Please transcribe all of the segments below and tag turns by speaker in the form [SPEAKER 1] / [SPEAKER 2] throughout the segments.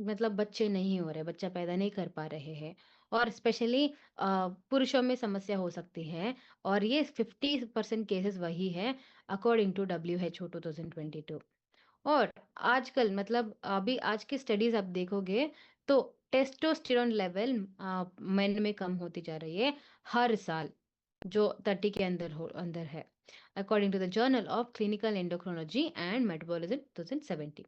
[SPEAKER 1] मतलब बच्चे नहीं हो रहे, बच्चा पैदा नहीं कर पा रहे हैं और स्पेशली पुरुषों में समस्या हो सकती है और ये 50% केसेस वही है अकॉर्डिंग टू डब्ल्यूएचओ 2022। और आजकल मतलब अभी आज की स्टडीज़ आप देखोगे तो टेस्टोस्टेरोन लेवल मेन में कम होती जा रही है हर साल, जो 30 के अंदर है, according to the journal of clinical endocrinology and metabolism 2017।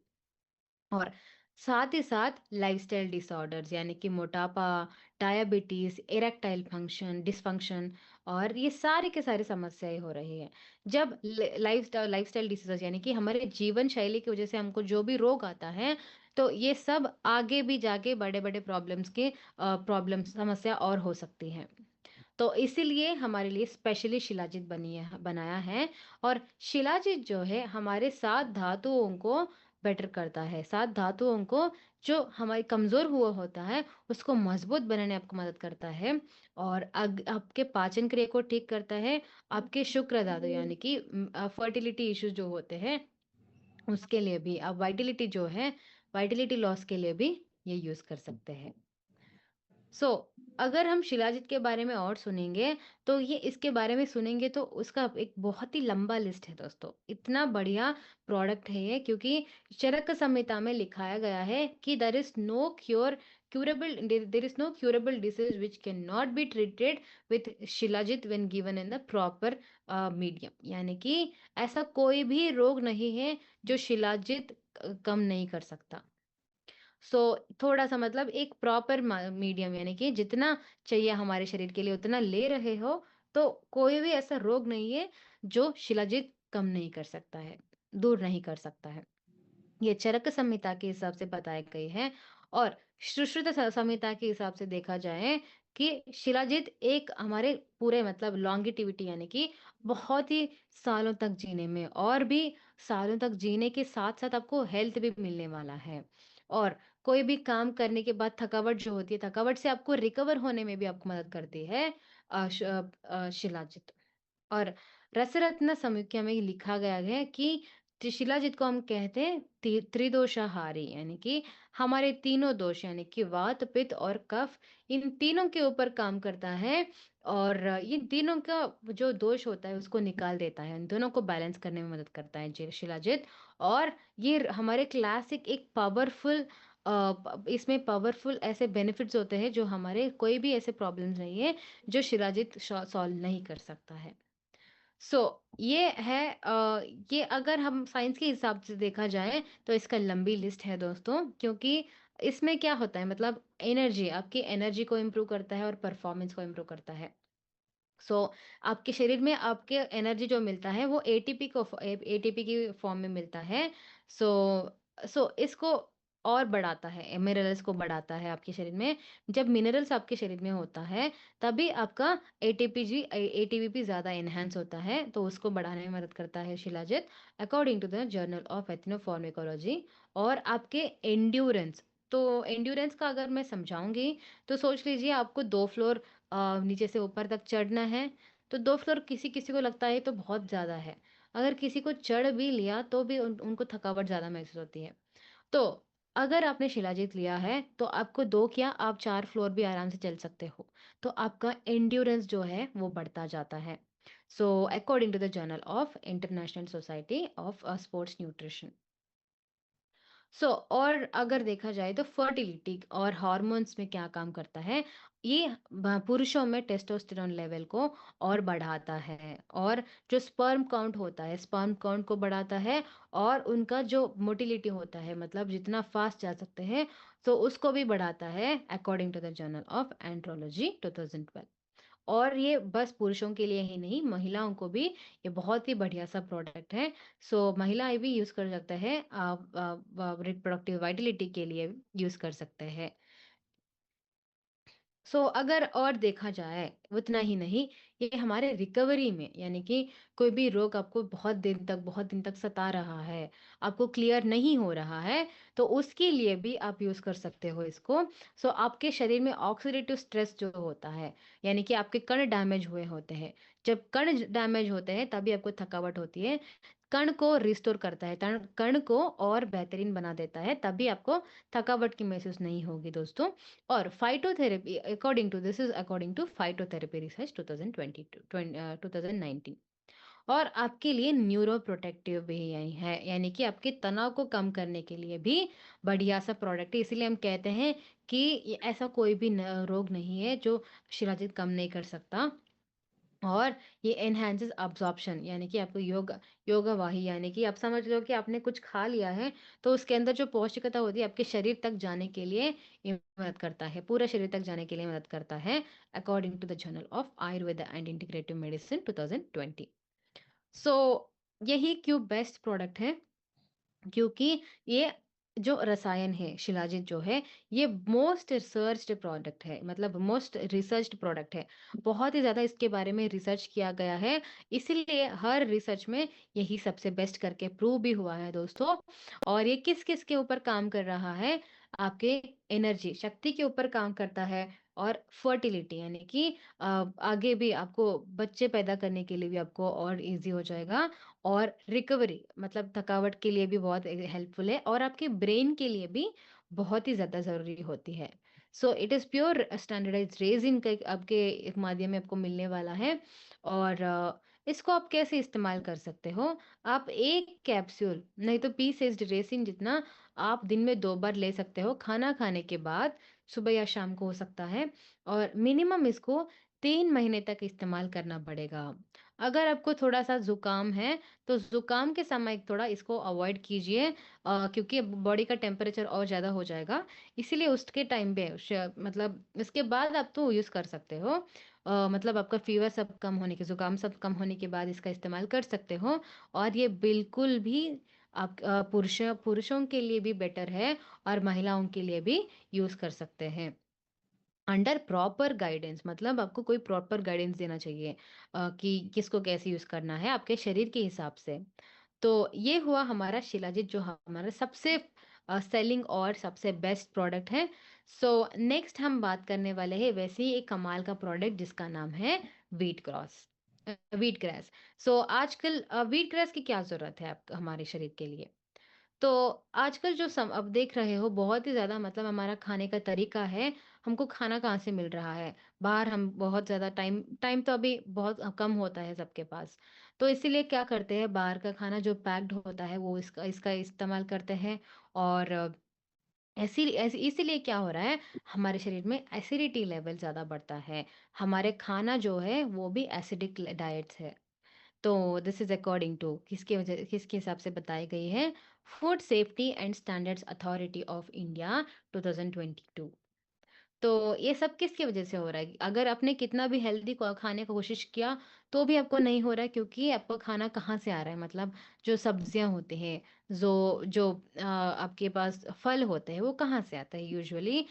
[SPEAKER 1] और साथ ही साथ लाइफस्टाइल डिसऑर्डर्स यानी कि मोटापा, डायबिटीज, इरेक्टाइल फंक्शन डिसफंक्शन और ये सारी के सारी समस्याएं हो रही है। जब लाइफस्टाइल डिसीजेस यानी कि हमारे जीवन शैली की वजह से हमको जो भी रोग आता है, तो ये सब आगे भी जाके बड़े बड़े प्रॉब्लम्स के प्रॉब्लम समस्या और हो सकती है। तो इसीलिए हमारे लिए स्पेशली शिलाजीत बनाया है। और शिलाजीत जो है हमारे 7 धातुओं को बेटर करता है। 7 धातुओं को जो हमारी कमज़ोर हुआ होता है, उसको मज़बूत बनाने में आपको मदद करता है और आपके पाचन क्रिया को ठीक करता है। आपके शुक्र धातु यानी कि फर्टिलिटी इश्यूज़ जो होते हैं, उसके लिए भी आप वाइटलिटी जो है, वाइटलिटी लॉस के लिए भी ये यूज़ कर सकते हैं। सो अगर हम शिलाजीत के बारे में और सुनेंगे तो ये इसके बारे में सुनेंगे तो उसका एक बहुत ही लंबा लिस्ट है दोस्तों। इतना बढ़िया प्रोडक्ट है ये, क्योंकि चरक संहिता में लिखाया गया है कि there is no curable disease which can not be treated with shilajit when given in the proper medium. यानी कि ऐसा कोई भी रोग नहीं है जो शिलाजीत कम नहीं कर सकता। सो थोड़ा-सा मतलब एक प्रॉपर मीडियम यानी कि जितना चाहिए हमारे शरीर के लिए उतना ले रहे हो, तो कोई भी ऐसा रोग नहीं है जो शिलाजीत कम नहीं कर सकता है, दूर नहीं कर सकता है। ये चरक संहिता के हिसाब से बताई गई है। और सुश्रुत संहिता के हिसाब से देखा जाए कि शिलाजीत एक हमारे पूरे मतलब लॉन्गेटिविटी यानी कि बहुत ही सालों तक जीने में और भी सालों तक जीने के साथ साथ आपको हेल्थ भी मिलने वाला है। और कोई भी काम करने के बाद थकावट जो होती है, थकावट से आपको रिकवर होने में भी आपको मदद करती है शिलाजीत। और रसरत्न समीक्षा में लिखा गया है कि शिलाजीत को हम कहते हैं त्रिदोषाहारी, यानी कि हमारे तीनों दोष यानी कि वात पित्त और कफ, इन तीनों के ऊपर काम करता है। और ये तीनों का जो दोष होता है उसको निकाल देता है, इन दोनों को बैलेंस करने में मदद करता है शिलाजीत। और ये हमारे क्लासिक एक पावरफुल इसमें पावरफुल ऐसे बेनिफिट्स होते हैं जो हमारे कोई भी ऐसे प्रॉब्लम्स नहीं है जो शिलाजीत सॉल्व नहीं कर सकता है। सो ये है ये अगर हम साइंस के हिसाब से देखा जाए तो इसका लंबी लिस्ट है दोस्तों, क्योंकि इसमें क्या होता है मतलब एनर्जी, आपकी एनर्जी को इम्प्रूव करता है और परफॉर्मेंस को इम्प्रूव करता है। सो आपके शरीर में आपके एनर्जी जो मिलता है वो एटीपी की फॉर्म में मिलता है। सो इसको और बढ़ाता है, मिनरल्स को बढ़ाता है आपके शरीर में। जब मिनरल्स आपके शरीर में होता है तभी आपका एटीपी ज़्यादा एनहांस होता है, तो उसको बढ़ाने में मदद करता है shilajit, according to the journal of ethnopharmacology. और आपके एंड्योरेंस, तो एंड्योरेंस का अगर मैं समझाऊंगी तो सोच लीजिए आपको 2 फ्लोर नीचे से ऊपर तक चढ़ना है, तो 2 फ्लोर किसी-किसी को लगता है तो बहुत ज़्यादा है। अगर किसी को चढ़ भी लिया तो भी उनको थकावट ज़्यादा महसूस होती है। तो अगर आपने शिलाजीत लिया है तो आपको 2 क्या आप 4 फ्लोर भी आराम से चल सकते हो। तो आपका एंड्योरेंस जो है वो बढ़ता जाता है। So according to the journal of international society of sports nutrition. और अगर देखा जाए तो फर्टिलिटी और हार्मोन्स में क्या काम करता है, ये पुरुषों में टेस्टोस्टेरोन लेवल को और बढ़ाता है। और जो स्पर्म काउंट होता है, स्पर्म काउंट को बढ़ाता है। और उनका जो मोटिलिटी होता है मतलब जितना फास्ट जा सकते हैं, तो उसको भी बढ़ाता है according to the journal of andrology 2012। और ये बस पुरुषों के लिए ही नहीं, महिलाओं को भी ये बहुत ही बढ़िया सा प्रोडक्ट है। महिलाएँ भी यूज़ कर सकते हैं, रिप्रोडक्टिव वाइटलिटी के लिए यूज़ कर सकते हैं। अगर और देखा जाए, उतना ही नहीं, ये हमारे रिकवरी में, यानी कि कोई भी रोग आपको बहुत दिन तक सता रहा है, आपको क्लियर नहीं हो रहा है, तो उसके लिए भी आप यूज़ कर सकते हो इसको। सो आपके शरीर में ऑक्सीडेटिव स्ट्रेस जो होता है, यानी कि आपके कण डैमेज हुए होते हैं। जब कण डैमेज होते हैं तभी आपको थकावट होती है। कण को रिस्टोर करता है, कण को और बेहतरीन बना देता है, तभी आपको थकावट की महसूस नहीं होगी दोस्तों। और phytotherapy according to phytotherapy research 2019। और आपके लिए न्यूरो प्रोटेक्टिव भी यही है, यानी कि आपके तनाव को कम करने के लिए भी बढ़िया सा प्रोडक्ट है। इसीलिए हम कहते हैं कि ऐसा कोई भी रोग नहीं है जो शिलाजित कम नहीं कर सकता। और ये एनहांसेस अब्जॉर्प्शन, यानी कि आपको योगा वाही, यानी कि आप समझ लो कि आपने कुछ खा लिया है, तो उसके अंदर जो पौष्टिकता होती है आपके शरीर तक जाने के लिए ये मदद करता है, पूरा शरीर तक जाने के लिए मदद करता है, according to the journal of Ayurveda and integrative medicine 2020। So यही क्यों बेस्ट प्रोडक्ट है, क्योंकि ये जो रसायन है शिलाजित जो है, ये मोस्ट रिसर्च्ड प्रोडक्ट है, मतलब मोस्ट रिसर्च्ड प्रोडक्ट है। बहुत ही ज़्यादा इसके बारे में रिसर्च किया गया है, इसीलिए हर रिसर्च में यही सबसे बेस्ट करके प्रूव भी हुआ है दोस्तों। और ये किस-किस के ऊपर काम कर रहा है? आपके एनर्जी, शक्ति के ऊपर काम करता है, और फर्टिलिटी, यानी कि आगे भी आपको बच्चे पैदा करने के लिए भी आपको और ईज़ी हो जाएगा। और रिकवरी, मतलब थकावट के लिए भी बहुत हेल्पफुल है, और आपके ब्रेन के लिए भी बहुत ही ज़्यादा ज़रूरी होती है। So it is pure standardised resin का आपके एक माध्यम में आपको मिलने वाला है। और इसको आप कैसे इस्तेमाल कर सकते हो? आप 1 कैप्सूल नहीं तो पी-सेस्ड रेज़िन जितना आप दिन में 2 बार ले सकते हो, खाना खाने के बाद, सुबह या शाम को हो सकता है। और मिनिमम इसको 3 महीने तक इस्तेमाल करना पड़ेगा। अगर आपको थोड़ा-सा ज़ुकाम है, तो ज़ुकाम के समय थोड़ा इसको अवॉइड कीजिए, क्योंकि बॉडी का टेम्परेचर और ज़्यादा हो जाएगा। इसीलिए उसके टाइम पे मतलब इसके बाद आप तो यूज़ कर सकते हो। मतलब आपका फ़ीवर सब कम होने के ज़ुकाम सब कम होने के बाद इसका इस्तेमाल कर सकते हो। और ये बिल्कुल भी पुरुषों के लिए भी बेटर है, और महिलाओं के लिए भी यूज़ कर सकते हैं। अंडर प्रॉपर गाइडेंस, मतलब आपको कोई प्रॉपर गाइडेंस देना चाहिए कि किसको कैसे यूज़ करना है आपके शरीर के हिसाब से। तो ये हुआ हमारा शिलाजीत, जो हमारा सबसे सेलिंग और सबसे बेस्ट प्रोडक्ट है। सो नेक्स्ट हम बात करने वाले हैं वैसे ही एक कमाल का प्रोडक्ट जिसका नाम है व्हीट ग्रास। सो आजकल व्हीट ग्रास की क्या ज़रूरत है आप हमारे शरीर के लिए? तो आजकल जो अब देख रहे हो बहुत ही ज़्यादा, मतलब हमारा खाने का तरीका है, हमको खाना कहाँ से मिल रहा है? बाहर हम बहुत ज़्यादा टाइम टाइम तो अभी बहुत कम होता है सबके पास। तो इसीलिए क्या करते हैं, बाहर का खाना जो पैक्ड होता है वो इसका इसका इस्तेमाल करते हैं। और इसीलिए क्या हो रहा है, हमारे शरीर में एसिडिटी लेवल ज़्यादा बढ़ता है। हमारे खाना जो है वो भी एसिडिक डाइट्स है। तो दिस इज़ अकॉर्डिंग टू किसके हिसाब से बताई गई है, food safety and standards authority of India 2022। तो ये सब किसकी वजह से हो रहा है? अगर आपने कितना भी हेल्दी खाने का कोशिश किया, तो भी आपको नहीं हो रहा है, क्योंकि आपका खाना कहाँ से आ रहा है? मतलब जो सब्जियां होते हैं, जो जो आपके पास फल होते हैं, वो कहाँ से आता है यूजुअली?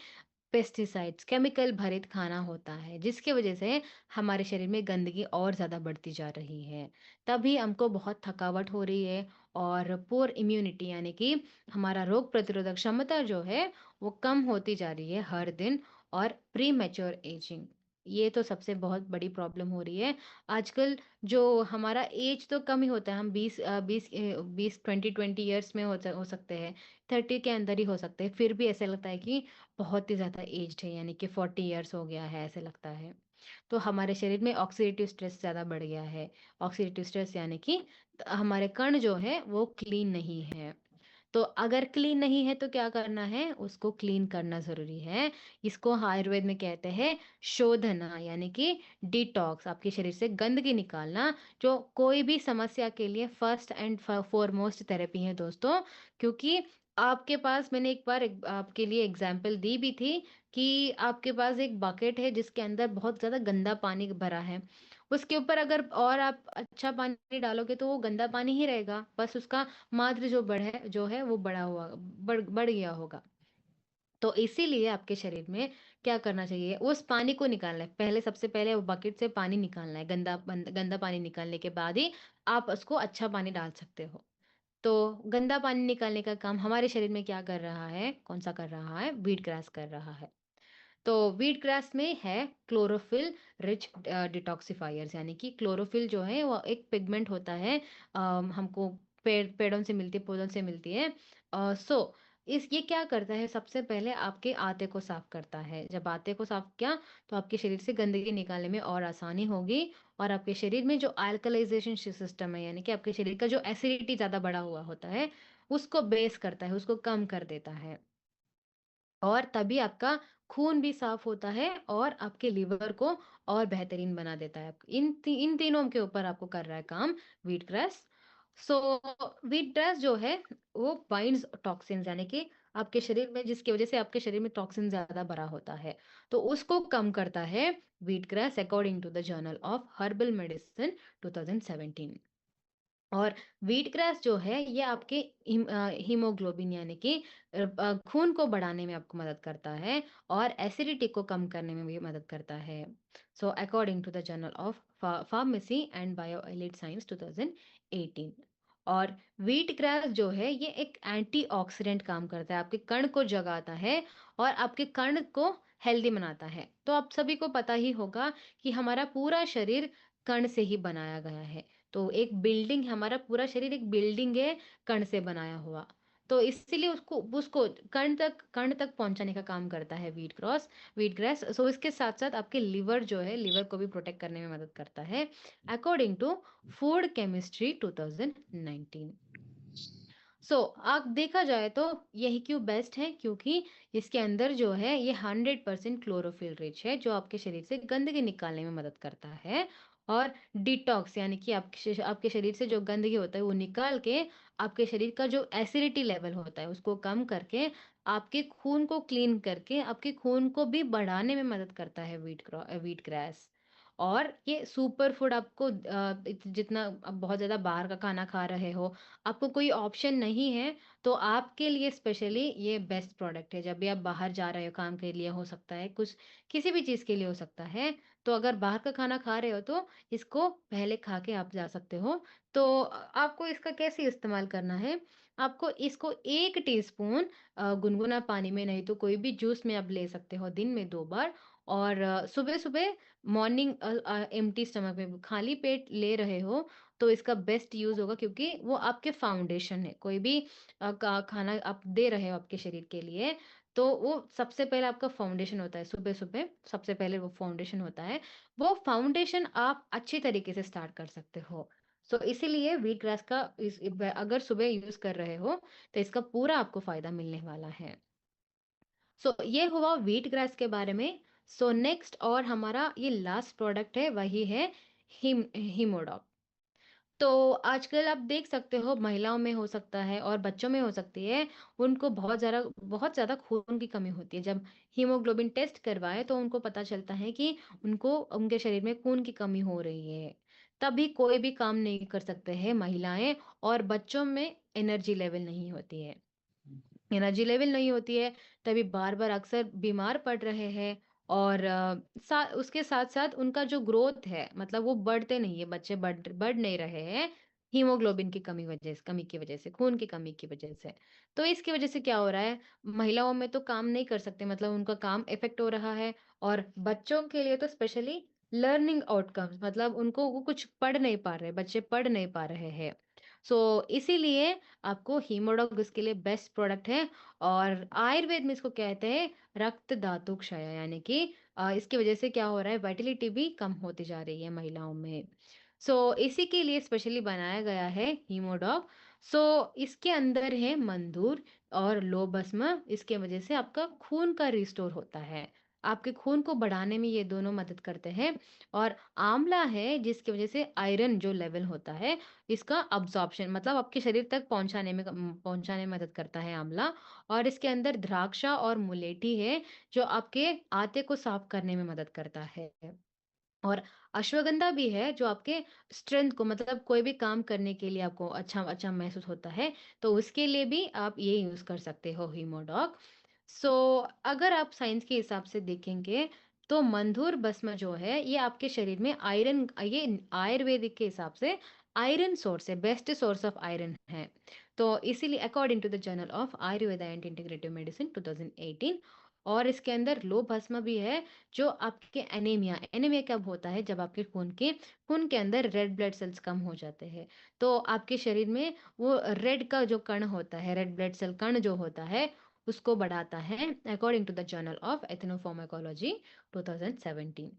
[SPEAKER 1] पेस्टिसाइड्स, केमिकल भरित खाना होता है, जिसकी वजह से हमारे शरीर में गंदगी और ज़्यादा बढ़ती जा रही है। तभी हमको बहुत थकावट हो रही है, और पुअर इम्यूनिटी, यानी कि हमारा रोग प्रतिरोधक क्षमता जो है, वो कम होती जा रही है हर दिन। और प्री मैच्योर एजिंग, ये तो सबसे बहुत बड़ी प्रॉब्लम हो रही है। आजकल जो हमारा एज तो कम ही होता है, हम 20 20 ईयर्स में हो सकते हैं, 30 के अंदर ही हो सकते हैं, फिर भी ऐसा लगता है कि बहुत ही ज़्यादा एज्ड है, यानी कि 40 इयर्स हो गया है ऐसे लगता है। तो हमारे शरीर में ऑक्सीडेटिव स्ट्रेस ज़्यादा बढ़ गया है। ऑक्सीडेटिव स्ट्रेस यानी कि हमारे कण जो है वो क्लीन नहीं है। तो अगर क्लीन नहीं है तो क्या करना है? उसको क्लीन करना ज़रूरी है। इसको आयुर्वेद में कहते हैं शोधना, यानी कि डिटॉक्स, आपके शरीर से गंदगी निकालना, जो कोई भी समस्या के लिए फर्स्ट एंड फॉरमोस्ट थेरेपी है दोस्तों। क्योंकि आपके पास मैंने एक बार आपके लिए एग्ज़ाम्पल दी भी थी कि आपके पास एक बकेट है जिसके अंदर बहुत ज़्यादा गंदा पानी भरा है। उसके ऊपर अगर और आप अच्छा पानी डालोगे तो वो गंदा पानी ही रहेगा। बस उसका मात्रा जो है वो बढ़ गया होगा। तो इसीलिए आपके शरीर में क्या करना चाहिए, उस पानी को निकालना है। पहले सबसे पहले वो बकेट से पानी निकालना है, गंदा पानी निकालने के बाद ही आप उसको अच्छा पानी डाल सकते हो। तो गंदा पानी निकालने का काम हमारे शरीर में क्या कर रहा है, कौन-सा कर रहा है? व्हीट ग्रास कर रहा है। तो व्हीट ग्रास में है क्लोरोफिल रिच डिटॉक्सिफायर्स, यानी कि क्लोरोफिल जो है वो एक पिगमेंट होता है, हमको पेड़ों से मिलती है, पौधों से मिलती है। सो इस ये क्या करता है, सबसे पहले आपके आते को साफ करता है। जब आते को साफ किया तो आपके शरीर से गंदगी निकालने में और आसानी होगी, और आपके शरीर में जो अल्कलाइजेशन सिस्टम है, यानी कि आपके शरीर का जो एसिडिटी ज़्यादा बढ़ा हुआ होता है, उसको बेस करता है, उसको कम कर देता है। और तभी आपका खून भी साफ होता है और आपके लिवर को और बेहतरीन बना देता है। इन तीनों के ऊपर आपको कर रहा है काम व्हीट ग्रास। सो व्हीट ग्रास जो है वो बाइंड्स टॉक्सिन्स, यानी कि आपके शरीर में, जिसकी वजह से आपके शरीर में टॉक्सिन ज़्यादा भरा होता है, तो उसको कम करता है wheat grass, according to the journal of herbal medicine 2017। और व्हीट ग्रास जो है ये आपके हीमोग्लोबिन, यानी कि खून को बढ़ाने में आपको मदद करता है और एसिडिटी को कम करने में भी मदद करता है। So according to the journal of pharmacy and bio allied science 2018। और व्हीट ग्रास जो है ये एक एंटीऑक्सीडेंट काम करता है, आपके कण को जगाता है और आपके कण को हेल्दी बनाता है। तो आप सभी को पता ही होगा कि हमारा पूरा शरीर कण से ही बनाया गया है। तो एक बिल्डिंग, हमारा पूरा शरीर एक बिल्डिंग है, कण से बनाया हुआ। तो इसीलिए उसको उसको कण तक पहुँचाने का काम करता है व्हीट ग्रास। सो इसके साथ-साथ आपके लिवर जो है, लिवर को भी प्रोटेक्ट करने में मदद करता है, अकॉर्डिंग टू फूड केमिस्ट्री 2019। आप देखा जाए तो यही क्यों बेस्ट है, क्योंकि इसके अंदर जो है ये 100% क्लोरोफिल रिच है, जो आपके शरीर से गंदगी निकालने में मदद करता है। और डिटॉक्स, यानी कि आपके शरीर से जो गंदगी होता है वो निकाल के आपके शरीर का जो एसिडिटी लेवल होता है उसको कम करके आपके खून को क्लीन करके आपके खून को भी बढ़ाने में मदद करता है व्हीट ग्रास। और ये सुपर फूड आपको जितना आप बहुत ज़्यादा बाहर का खाना खा रहे हो, आपको कोई ऑप्शन नहीं है, तो आपके लिए स्पेशली ये बेस्ट प्रोडक्ट है। जब भी आप बाहर जा रहे हो, काम के लिए हो सकता है, कुछ किसी भी चीज़ के लिए हो सकता है, तो अगर बाहर का खाना खा रहे हो तो इसको पहले खा के आप जा सकते हो। तो आपको इसका कैसे इस्तेमाल करना है, आपको इसको 1 टीस्पून गुनगुना पानी में, नहीं तो कोई भी जूस में आप ले सकते हो दिन में 2 बार। और सुबह-सुबह मॉर्निंग एम्प्टी स्टमक में खाली पेट ले रहे हो तो इसका बेस्ट यूज़ होगा, क्योंकि वो आपके फाउंडेशन है। कोई भी का खाना आप दे रहे हो आपके शरीर के लिए, तो वो सबसे पहले आपका फाउंडेशन होता है। सुबह-सुबह सबसे पहले वो फाउंडेशन होता है। वो फाउंडेशन आप अच्छी तरीके से स्टार्ट कर सकते हो। इसीलिए व्हीट ग्रास का अगर सुबह यूज़ कर रहे हो, तो इसका पूरा आपको फ़ायदा मिलने वाला है। ये हुआ व्हीट ग्रास के बारे में। नेक्स्ट और हमारा ये लास्ट प्रोडक्ट है, वही है हीमोडॉक। तो आजकल आप देख सकते हो, महिलाओं में हो सकता है और बच्चों में हो सकती है, उनको बहुत ज़्यादा खून की कमी होती है। जब हीमोग्लोबिन टेस्ट करवाएँ तो उनको पता चलता है कि उनको उनके शरीर में खून की कमी हो रही है। तभी कोई भी काम नहीं कर सकते हैं महिलाएँ, और बच्चों में एनर्जी लेवल नहीं होती है। एनर्जी लेवल नहीं होती है, तभी बार-बार अक्सर बीमार पड़ रहे हैं। और उसके साथ-साथ उनका जो ग्रोथ है, मतलब वो बढ़ते नहीं है, बच्चे बढ़ नहीं रहे हैं, हीमोग्लोबिन की कमी की वजह से, खून की कमी की वजह से। तो इसकी वजह से क्या हो रहा है, महिलाओं में तो काम नहीं कर सकते, मतलब उनका काम इफ़ेक्ट हो रहा है। और बच्चों के लिए तो स्पेशली लर्निंग आउटकम्स, मतलब उनको वो कुछ पढ़ नहीं पा रहे, बच्चे पढ़ नहीं पा रहे हैं। सो इसीलिए आपको हीमोडॉक इसके लिए बेस्ट प्रोडक्ट है। और आयुर्वेद में इसको कहते हैं रक्त धातु क्षय, यानी कि इसकी वजह से क्या हो रहा है, विटलिटी भी कम होती जा रही है महिलाओं में। इसी के लिए स्पेशली बनाया गया है हीमोडॉक। इसके अंदर है मंदूर और लोह भस्म, इसके वजह से आपका खून का रिस्टोर होता है, आपके खून को बढ़ाने में ये दोनों मदद करते हैं। और आंवला है, जिसकी वजह से आयरन जो लेवल होता है इसका अब्ज़ॉर्प्शन, मतलब आपके शरीर तक पहुँचाने में मदद करता है आँवला। और इसके अंदर द्राक्षा और मुलेठी है, जो आपके आते को साफ़ करने में मदद करता है। और अश्वगंधा भी है, जो आपके स्ट्रेंथ को, मतलब कोई भी काम करने के लिए आपको अच्छा अच्छा महसूस होता है, तो उसके लिए भी आप ये यूज़ कर सकते हो हीमोडॉक। सो अगर आप साइंस के हिसाब से देखेंगे तो मंधुर भस्म जो है ये आपके शरीर में आयरन, ये आयुर्वेदिक के हिसाब से आयरन सोर्स है, बेस्ट सोर्स ऑफ आयरन है। तो इसीलिए according to the journal of Ayurveda and integrative medicine 2018, और इसके अंदर लो भस्म भी है जो आपके एनीमिया, एनीमिया कब होता है जब आपके खून के अंदर रेड ब्लड सेल्स कम हो जाते हैं। तो आपके शरीर में वो रेड का जो कण होता है, रेड ब्लड सेल कण जो होता है उसको बढ़ाता है, according to the journal of ethnopharmacology 2017।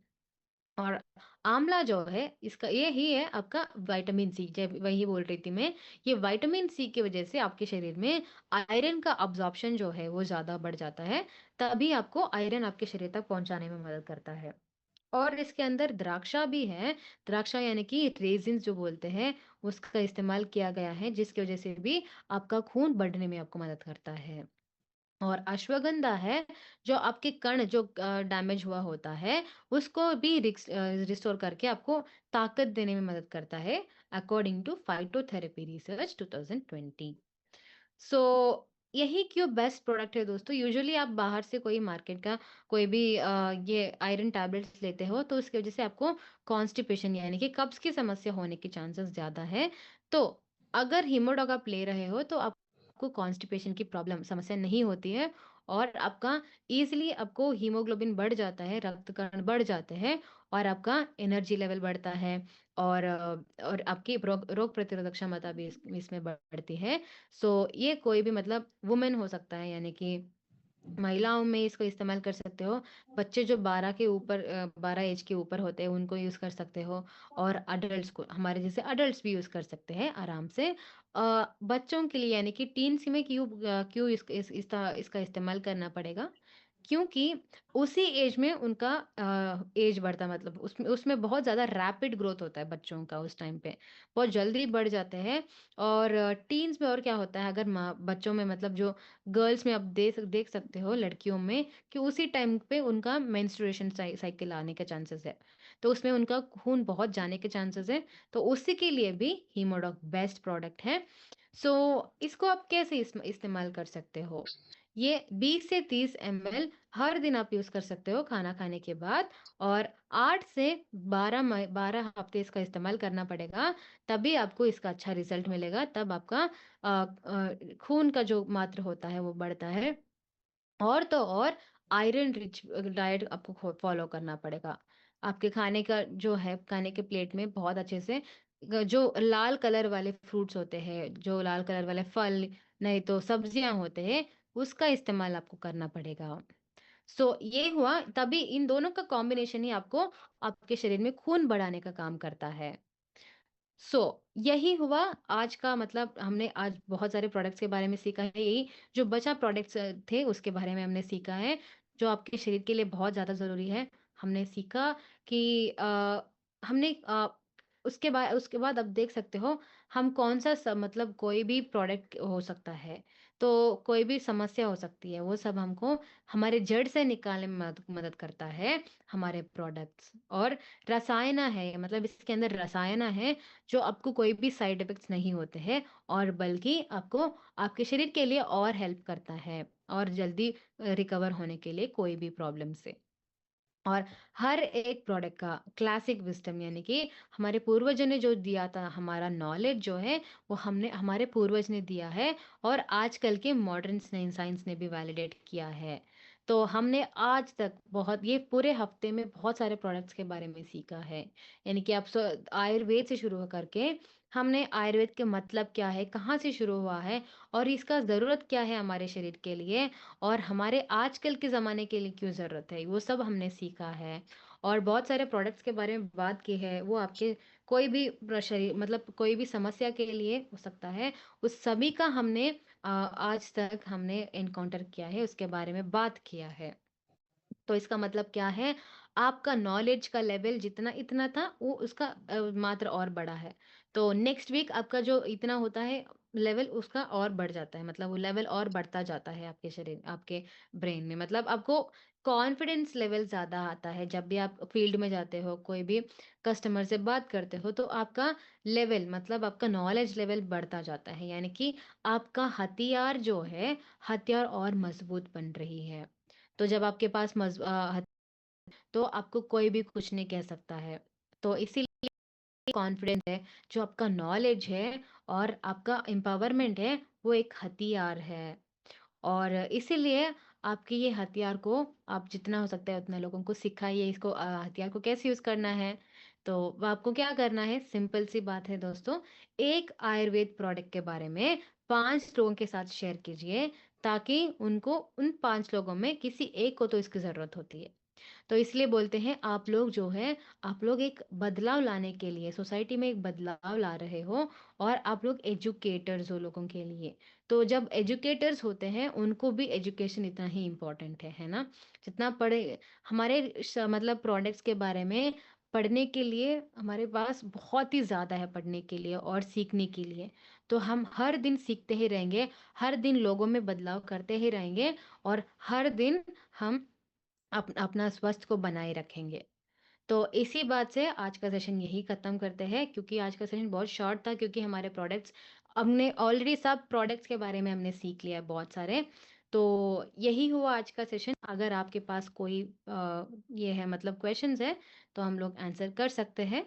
[SPEAKER 1] और आंवला जो है इसका ये ही है आपका विटामिन सी, जब वही बोल रही थी मैं, ये विटामिन सी की वजह से आपके शरीर में आयरन का अब्जॉर्प्शन जो है वो ज़्यादा बढ़ जाता है, तभी आपको आयरन आपके शरीर तक पहुंचाने में मदद करता है। और इसके अंदर द्राक्षा भी है, द्राक्षा यानी कि रेजिन्स जो बोलते हैं, उसका इस्तेमाल किया गया है जिसकी वजह से भी आपका खून बढ़ने में आपको मदद करता है। और अश्वगंधा है, जो आपके कण जो डैमेज हुआ होता है, उसको भी रिस्टोर करके आपको ताकत देने में मदद करता है, according to phytotherapy research 2020। So यही क्यों बेस्ट प्रोडक्ट है दोस्तों। यूजुअली आप बाहर से कोई मार्केट का कोई भी ये आयरन टैबलेट्स लेते हो तो उसकी वजह से आपको कॉन्स्टिपेशन यानी कि कब्ज की समस्या होने के चांसेस ज़्यादा है। तो अगर हीमोडॉग आप ले रहे हो तो आपको कॉन्स्टिपेशन की प्रॉब्लम समस्या नहीं होती है, और आपका ईज़िली आपको हीमोग्लोबिन बढ़ जाता है, रक्त कण बढ़ जाते हैं, और आपका एनर्जी लेवल बढ़ता है, और आपकी रोग रोग प्रतिरोधक क्षमता भी इसमें बढ़ती है। सो ये कोई भी मतलब वुमेन हो सकता है, यानी कि महिलाओं में इसको इस्तेमाल कर सकते हो। बच्चे जो 12 के ऊपर 12 एज के ऊपर होते हैं उनको यूज़ कर सकते हो, और अडल्ट्स को, हमारे जैसे अडल्ट्स भी यूज़ कर सकते हैं आराम से। बच्चों के लिए यानी कि टीन्स में क्यों इसका इस्तेमाल करना पड़ेगा? क्योंकि उसी एज में उनका एज बढ़ता, मतलब उसमें उसमें बहुत ज़्यादा रैपिड ग्रोथ होता है बच्चों का उस टाइम पे, बहुत जल्दी बढ़ जाते हैं। और टीन्स में और क्या होता है, अगर माँ बच्चों में मतलब जो गर्ल्स में आप देख सकते हो लड़कियों में कि उसी टाइम पे उनका मेंस्ट्रुएशन साइकिल आने के चांसेस है, तो उसमें उनका खून बहुत जाने के चांसेस है। तो उसी के लिए भी हीमोडॉक बेस्ट प्रोडक्ट है। सो इसको आप कैसे इस्तेमाल कर सकते हो? ये 20 से 30 ml हर दिन आप यूज़ कर सकते हो खाना खाने के बाद, और 8 से 12 हफ्ते इसका इस्तेमाल करना पड़ेगा, तभी आपको इसका अच्छा रिज़ल्ट मिलेगा। तब आपका खून का जो मात्रा होता है वो बढ़ता है। और तो और आयरन रिच डाइट आपको फॉलो करना पड़ेगा। आपके खाने का जो है, खाने के प्लेट में बहुत अच्छे से जो लाल कलर वाले फ्रूट्स होते हैं, जो लाल कलर वाले फल, नहीं तो सब्जियां होते हैं, उसका इस्तेमाल आपको करना पड़ेगा। सो ये हुआ, तभी इन दोनों का कॉम्बिनेशन ही आपको आपके शरीर में खून बढ़ाने का काम करता है। सो यही हुआ आज का मतलब, हमने आज बहुत सारे प्रोडक्ट्स के बारे में सीखा है। यही जो बचा प्रोडक्ट्स थे उसके बारे में हमने सीखा है, जो आपके शरीर के लिए बहुत ज़्यादा ज़रूरी है। हमने सीखा कि हमने उसके बाद अब देख सकते हो हम कौन-सा मतलब कोई भी प्रोडक्ट हो सकता है, तो कोई भी समस्या हो सकती है, वो सब हमको हमारे जड़ से निकालने में मदद मदद करता है हमारे प्रोडक्ट्स। और रसायन है, मतलब इसके अंदर रसायन है जो आपको कोई भी साइड इफ़ेक्ट्स नहीं होते हैं, और बल्कि आपको आपके शरीर के लिए और हेल्प करता है, और जल्दी रिकवर होने के लिए कोई भी प्रॉब्लम से। और हर एक प्रोडक्ट का क्लासिक विज़डम यानी कि हमारे पूर्वजों ने जो दिया था, हमारा नॉलेज जो है, वो हमने हमारे पूर्वज ने दिया है, और आजकल के मॉडर्न साइंस ने भी वैलिडेट किया है। तो हमने आज तक बहुत, ये पूरे हफ्ते में बहुत सारे प्रोडक्ट्स के बारे में सीखा है। यानी कि आप आयुर्वेद से शुरू करके हमने आयुर्वेद के मतलब क्या है, कहाँ से शुरू हुआ है, और इसका ज़रूरत क्या है हमारे शरीर के लिए, और हमारे आजकल के ज़माने के लिए क्यों ज़रूरत है, वो सब हमने सीखा है। और बहुत सारे प्रोडक्ट्स के बारे में बात की है, वो आपके कोई भी शरीर मतलब कोई भी समस्या के लिए हो सकता है, उस सभी का हमने आज तक हमने एनकाउंटर किया है, उसके बारे में बात किया है। तो इसका मतलब क्या है, आपका नॉलेज का लेवल जितना इतना था, वो उसका मात्रा और बड़ा है। तो नेक्स्ट वीक आपका जो इतना होता है, लेवल उसका और बढ़ जाता है, मतलब वो लेवल और बढ़ता जाता है आपके शरीर आपके ब्रेन में। मतलब आपको कॉन्फिडेंस लेवल ज़्यादा आता है जब भी आप फील्ड में जाते हो, कोई भी कस्टमर से बात करते हो, तो आपका लेवल मतलब आपका नॉलेज लेवल बढ़ता जाता है। यानी कि आपका हथियार जो है, हथियार और मज़बूत बन रही है। तो जब आपके पास तो आपको कोई भी कुछ नहीं कह सकता है। तो इसीलिए कॉन्फिडेंस है, जो आपका नॉलेज है और आपका एम्पावरमेंट है, वो एक हथियार है। और इसीलिए आपके ये हथियार को आप जितना हो सकता है उतना लोगों को सिखाइए इसको हथियार को कैसे यूज़ करना है। तो वो आपको क्या करना है, सिंपल सी बात है दोस्तों, एक आयुर्वेद प्रोडक्ट के बारे में 5 लोगों के साथ शेयर कीजिए, ताकि उनको उन 5 लोगों में किसी एक को तो इसकी ज़रूरत होती है। तो इसलिए बोलते हैं आप लोग जो है, आप लोग एक बदलाव लाने के लिए सोसाइटी में एक बदलाव ला रहे हो और आप लोग एजुकेटर्स हो लोगों के लिए। तो जब एजुकेटर्स होते हैं उनको भी एजुकेशन इतना ही इम्पोर्टेंट है ना? जितना पढ़े हमारे मतलब प्रोडक्ट्स के बारे में पढ़ने के लिए हमारे पास बहुत ही ज़्यादा है पढ़ने के लिए और सीखने के लिए। तो हम हर दिन सीखते ही रहेंगे, हर दिन लोगों में बदलाव करते ही रहेंगे और हर दिन हम अपना स्वास्थ्य को बनाए रखेंगे। तो इसी बात से आज का सेशन यही खत्म करते हैं, क्योंकि आज का सेशन बहुत शॉर्ट था, क्योंकि हमारे प्रोडक्ट्स हमने ऑलरेडी सब प्रोडक्ट्स के बारे में हमने सीख लिया है बहुत सारे। तो यही हुआ आज का सेशन। अगर आपके पास कोई ये है मतलब क्वेश्चंस है तो हम लोग आंसर कर सकते हैं।